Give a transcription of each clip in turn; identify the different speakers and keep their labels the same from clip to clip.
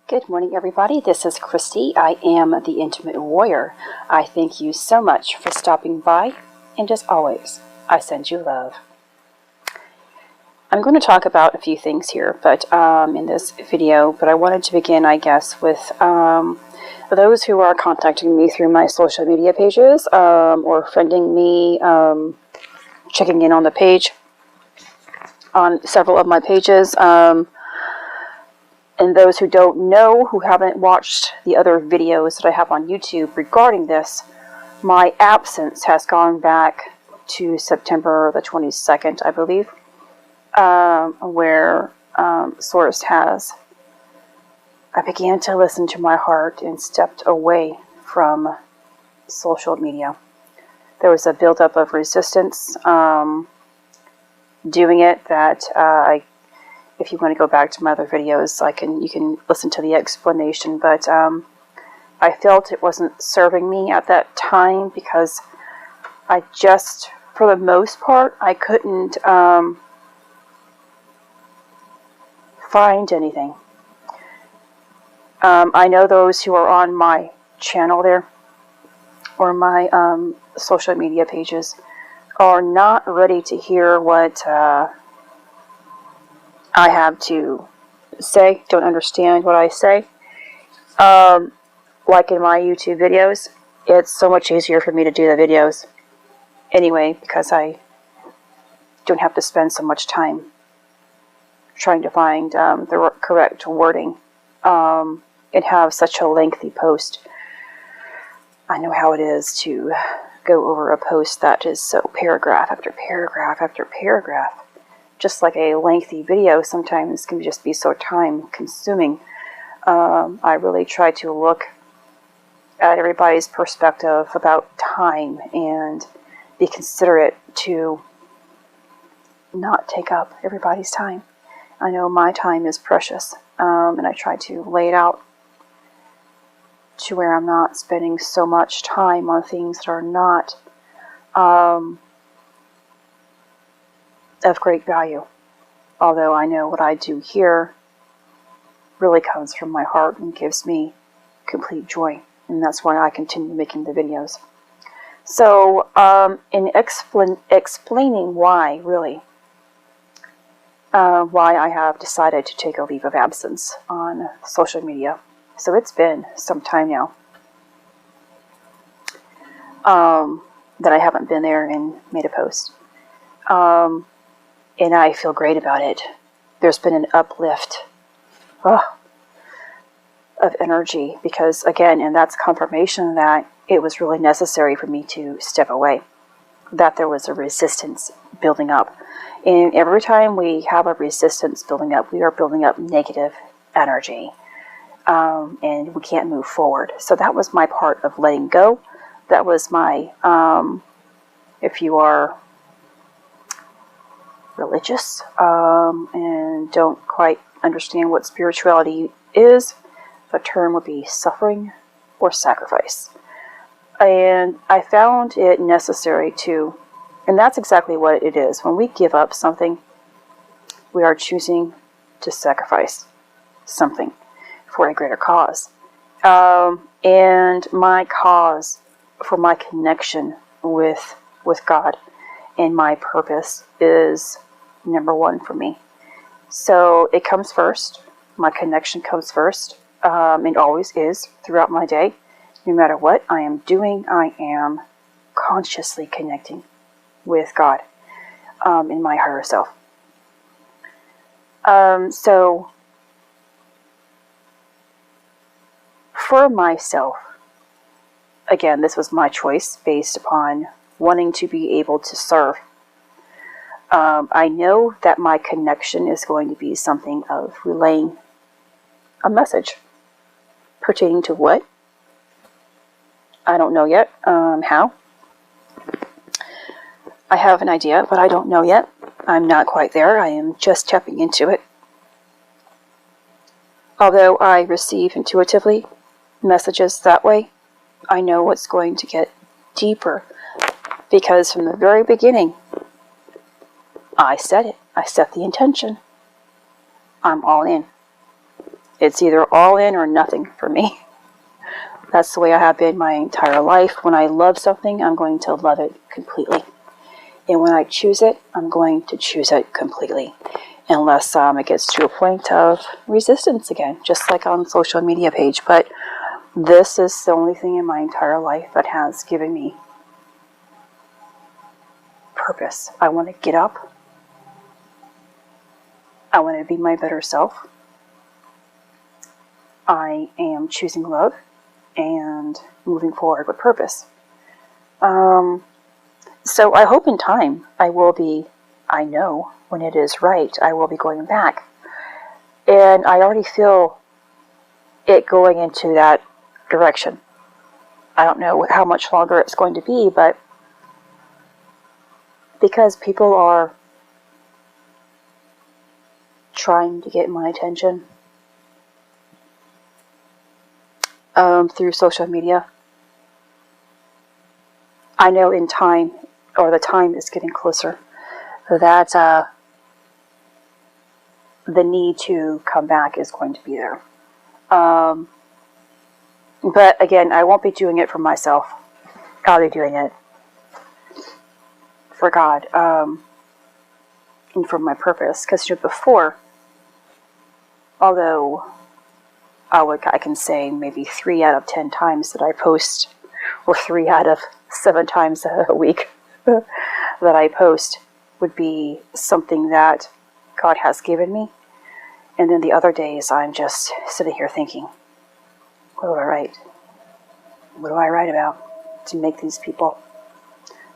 Speaker 1: Good morning, everybody. This is Christy. I am the Intimate Warrior. I thank you so much for stopping by, and as always, I send you love. I'm going to talk about a few things here, but in this video, but I wanted to begin, I guess, with those who are contacting me through my social media pages or friending me, checking in on the page, on several of my pages. And those who don't know, who haven't watched the other videos that I have on YouTube regarding this, my absence has gone back to September the 22nd, I believe, where Source has, I began to listen to my heart and stepped away from social media. There was a buildup of resistance doing it that if you want to go back to my other videos, you can listen to the explanation, but I felt it wasn't serving me at that time because I just, for the most part, I couldn't find anything. I know those who are on my channel there, or my social media pages, are not ready to hear what I have to say, don't understand what I say. Like in my YouTube videos, it's so much easier for me to do the videos anyway because I don't have to spend so much time trying to find the correct wording and have such a lengthy post. I know how it is to go over a post that is so paragraph after paragraph after paragraph. Just like a lengthy video sometimes can just be so time consuming. I really try to look at everybody's perspective about time and be considerate to not take up everybody's time. I know my time is precious, and I try to lay it out to where I'm not spending so much time on things that are not of great value. Although I know what I do here really comes from my heart and gives me complete joy, and that's why I continue making the videos. So in explaining why, really, why I have decided to take a leave of absence on social media. So it's been some time now that I haven't been there and made a post. And I feel great about it. There's been an uplift of energy because, again, and that's confirmation that it was really necessary for me to step away, that there was a resistance building up. And every time we have a resistance building up, we are building up negative energy, and we can't move forward. So that was my part of letting go. That was my, if you are religious and don't quite understand what spirituality is, the term would be suffering or sacrifice. And I found it necessary to, and that's exactly what it is. When we give up something, we are choosing to sacrifice something for a greater cause. And my cause for my connection with God and my purpose is number one for me. So it comes first. My connection comes first. It always is throughout my day. No matter what I am doing, I am consciously connecting with God in my higher self. So for myself, again, this was my choice based upon wanting to be able to serve. I know that my connection is going to be something of relaying a message. Pertaining to what? I don't know yet. How? I have an idea, but I don't know yet. I'm not quite there. I am just tapping into it. Although I receive intuitively messages that way, I know what's going to get deeper. Because from the very beginning, I said it. I set the intention. I'm all in. It's either all in or nothing for me. That's the way I have been my entire life. When I love something, I'm going to love it completely. And when I choose it, I'm going to choose it completely. Unless it gets to a point of resistance again, just like on social media page. But this is the only thing in my entire life that has given me purpose. I want to get up. I want to be my better self. I am choosing love and moving forward with purpose. So I hope in time I know when it is right, I will be going back. And I already feel it going into that direction. I don't know how much longer it's going to be, but because people are trying to get my attention through social media, I know in time, or the time is getting closer, that the need to come back is going to be there. But again, I won't be doing it for myself. I'll be doing it for God, and for my purpose. Because before, although I can say maybe 3 out of 10 times that I post, or 3 out of 7 times a week that I post would be something that God has given me. And then the other days I'm just sitting here thinking, what do I write? What do I write about to make these people,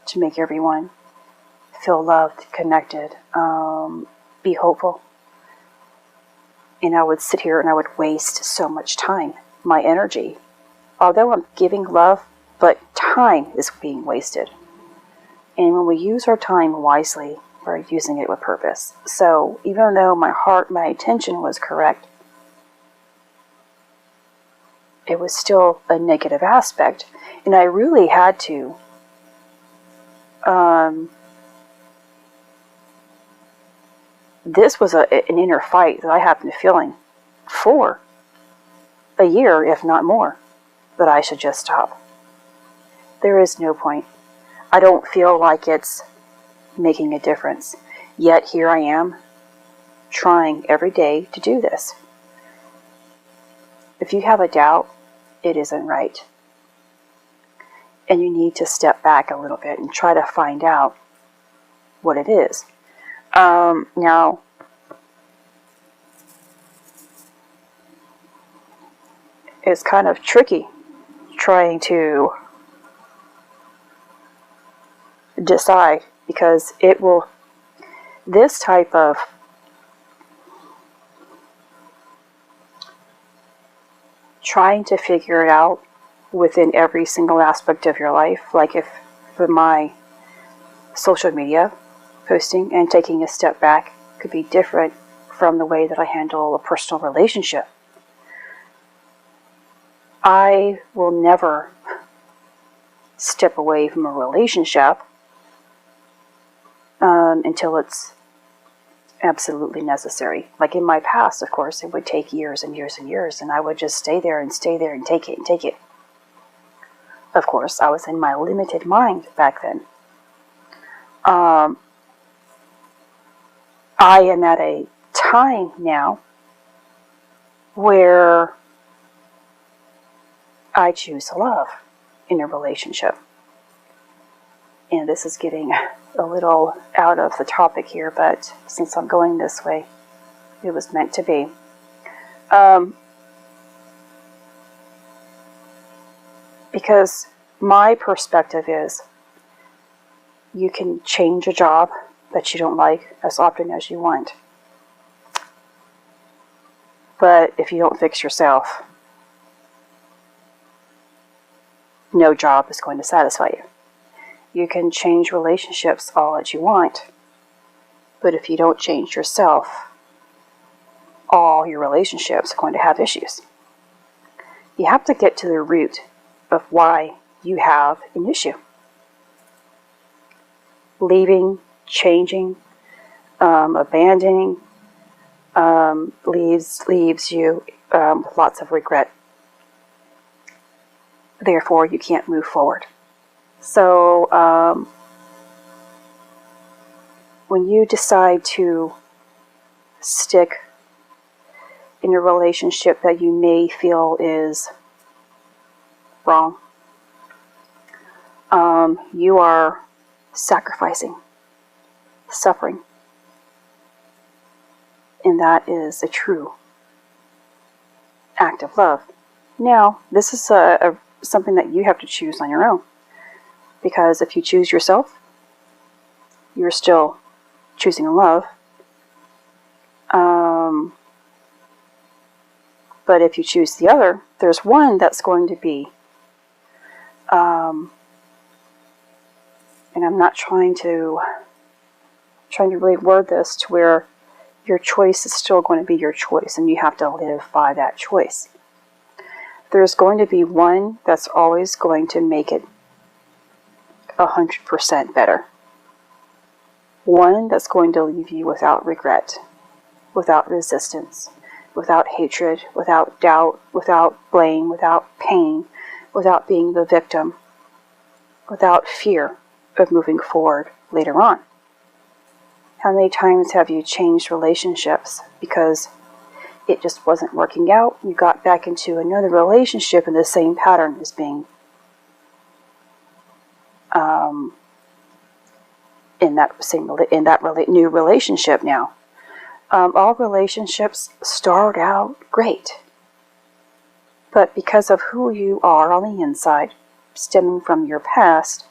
Speaker 1: to make everyone feel loved, connected, be hopeful? And I would sit here and I would waste so much time, my energy. Although I'm giving love, but time is being wasted. And when we use our time wisely, we're using it with purpose. So even though my intention was correct, it was still a negative aspect. And I really had to this was an inner fight that I have been feeling for a year, if not more, that I should just stop. There is no point. I don't feel like it's making a difference. Yet here I am, trying every day to do this. If you have a doubt, it isn't right. And you need to step back a little bit and try to find out what it is. Now, it's kind of tricky trying to decide, because this type of trying to figure it out within every single aspect of your life, like if with my social media posting and taking a step back could be different from the way that I handle a personal relationship. I will never step away from a relationship until it's absolutely necessary. Like in my past, of course, it would take years and years and years, and I would just stay there and take it and take it. Of course, I was in my limited mind back then. I am at a time now where I choose love in a relationship. And this is getting a little out of the topic here, but since I'm going this way, it was meant to be. Because my perspective is, you can change a job that you don't like as often as you want. But if you don't fix yourself, no job is going to satisfy you. You can change relationships all that you want, but if you don't change yourself, all your relationships are going to have issues. You have to get to the root of why you have an issue. Leaving, changing, abandoning, leaves you with lots of regret. Therefore, you can't move forward. So, when you decide to stick in a relationship that you may feel is wrong, you are sacrificing, suffering. And that is a true act of love. Now, this is something that you have to choose on your own. Because if you choose yourself, you're still choosing love. But if you choose the other, there's one that's going to be, and I'm not trying to really word this to where your choice is still going to be your choice, and you have to live by that choice. There's going to be one that's always going to make it 100% better. One that's going to leave you without regret, without resistance, without hatred, without doubt, without blame, without pain, without being the victim, without fear of moving forward later on. How many times have you changed relationships because it just wasn't working out? You got back into another relationship and the same pattern is being in that new relationship now. All relationships start out great, but because of who you are on the inside, stemming from your past,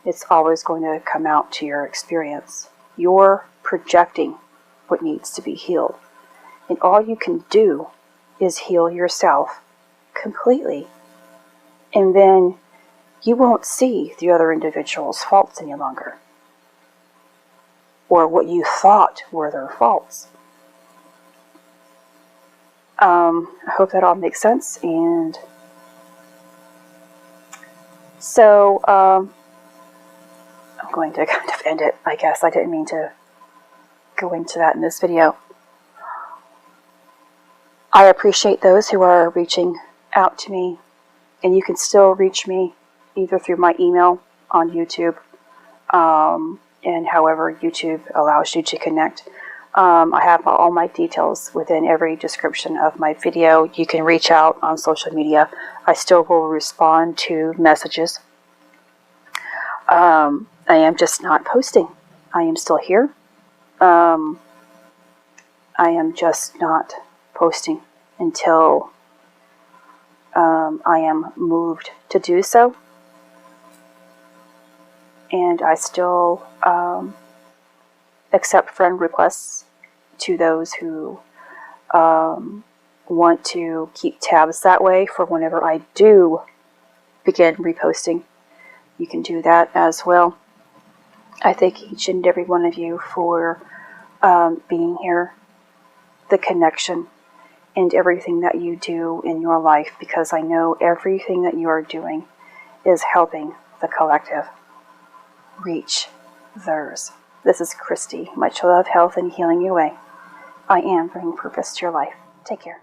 Speaker 1: it's always going to come out to your experience. You're projecting what needs to be healed, and all you can do is heal yourself completely, and then you won't see the other individual's faults any longer, or what you thought were their faults. I hope that all makes sense. And so I'm going to kind of end it, I guess. I didn't mean to go into that in this video. I appreciate those who are reaching out to me, and you can still reach me either through my email on YouTube, and however YouTube allows you to connect. I have all my details within every description of my video. You can reach out on social media. I still will respond to messages. I am just not posting. I am still here. I am just not posting until I am moved to do so. And I still accept friend requests to those who want to keep tabs that way for whenever I do begin reposting. You can do that as well. I thank each and every one of you for being here, the connection, and everything that you do in your life, because I know everything that you are doing is helping the collective reach theirs. This is Christy. Much love, health, and healing your way. I am bringing purpose to your life. Take care.